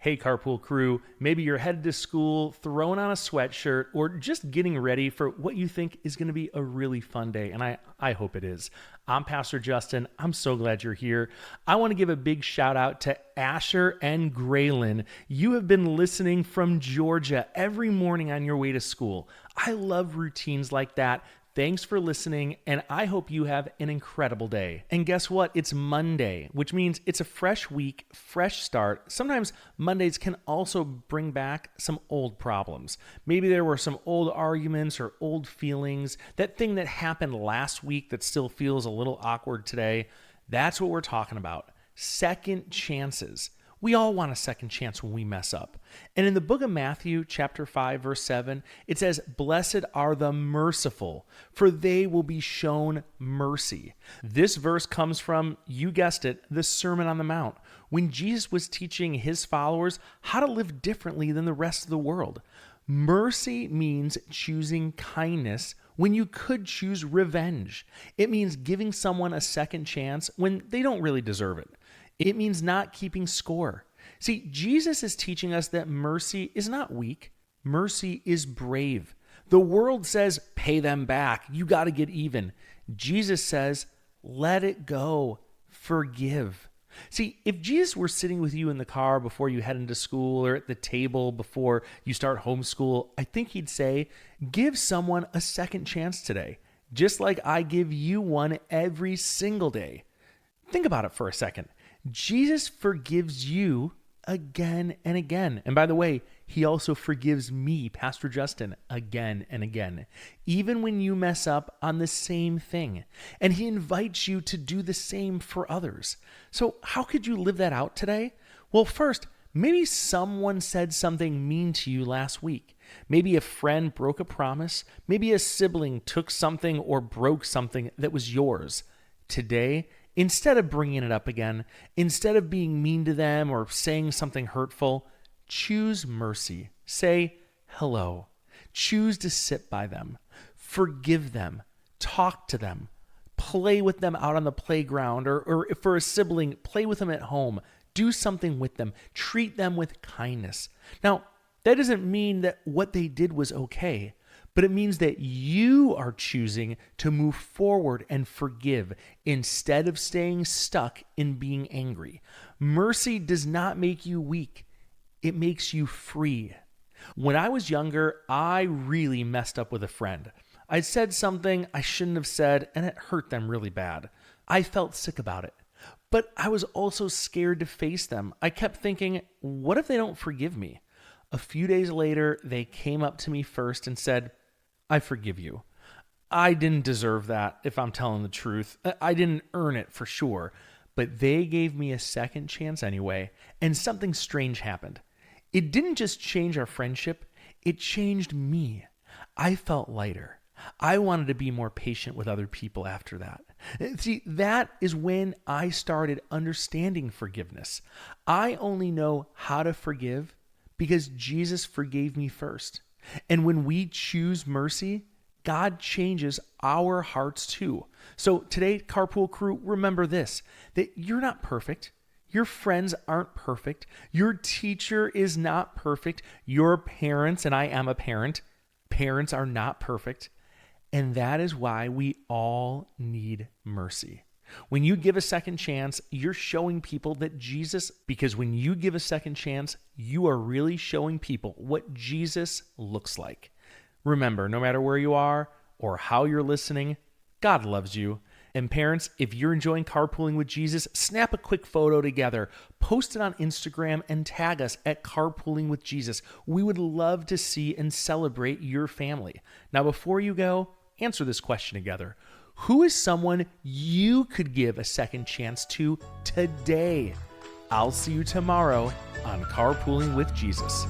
Hey, Carpool crew, maybe you're headed to school, throwing on a sweatshirt, or just getting ready for what you think is going to be a really fun day, and I hope it is. I'm Pastor Justin. I'm so glad you're here. I want to give a big shout out to Asher and Graylin. You have been listening from Georgia every morning on your way to school. I love routines like that. Thanks for listening, and I hope you have an incredible day. And guess what? It's Monday, which means it's a fresh week, fresh start. Sometimes Mondays can also bring back some old problems. Maybe there were some old arguments or old feelings. That thing that happened last week that still feels a little awkward today. That's what we're talking about. Second chances. We all want a second chance when we mess up. And in the book of Matthew, chapter 5, verse 7, it says, "Blessed are the merciful, for they will be shown mercy." This verse comes from, you guessed it, the Sermon on the Mount, when Jesus was teaching his followers how to live differently than the rest of the world. Mercy means choosing kindness when you could choose revenge. It means giving someone a second chance when they don't really deserve it. It means not keeping score. See, Jesus is teaching us that mercy is not weak. Mercy is brave. The world says, pay them back. You got to get even. Jesus says, let it go. Forgive. See, if Jesus were sitting with you in the car before you head into school or at the table before you start homeschool, I think he'd say, give someone a second chance today, just like I give you one every single day. Think about it for a second. Jesus forgives you again and again. And by the way, he also forgives me, Pastor Justin, again and again, even when you mess up on the same thing. And he invites you to do the same for others. So how could you live that out today? Well, first, maybe someone said something mean to you last week. Maybe a friend broke a promise. Maybe a sibling took something or broke something that was yours. Today, instead of bringing it up again, instead of being mean to them or saying something hurtful, choose mercy. Say hello. Choose to sit by them. Forgive them. Talk to them. Play with them out on the playground, or if for a sibling, play with them at home. Do something with them. Treat them with kindness. Now, that doesn't mean that what they did was okay, but it means that you are choosing to move forward and forgive instead of staying stuck in being angry. Mercy does not make you weak. It makes you free. When I was younger, I really messed up with a friend. I said something I shouldn't have said, and it hurt them really bad. I felt sick about it. But I was also scared to face them. I kept thinking, what if they don't forgive me? A few days later, they came up to me first and said, I forgive you. I didn't deserve that, if I'm telling the truth. I didn't earn it for sure. But they gave me a second chance anyway, and something strange happened. It didn't just change our friendship, it changed me. I felt lighter. I wanted to be more patient with other people after that. See, that is when I started understanding forgiveness. I only know how to forgive because Jesus forgave me first. And when we choose mercy, God changes our hearts too. So today, Carpool crew, remember this, that you're not perfect. Your friends aren't perfect. Your teacher is not perfect. Your parents, and I am a parent, parents are not perfect. And that is why we all need mercy. When you give a second chance, you're showing people that Jesus, because when you give a second chance, you are really showing people what Jesus looks like. Remember, no matter where you are or how you're listening, God loves you. And parents, if you're enjoying Carpooling with Jesus, snap a quick photo together, post it on Instagram, and tag us at Carpooling with Jesus. We would love to see and celebrate your family. Now, before you go, answer this question together. Who is someone you could give a second chance to today? I'll see you tomorrow on Carpooling with Jesus.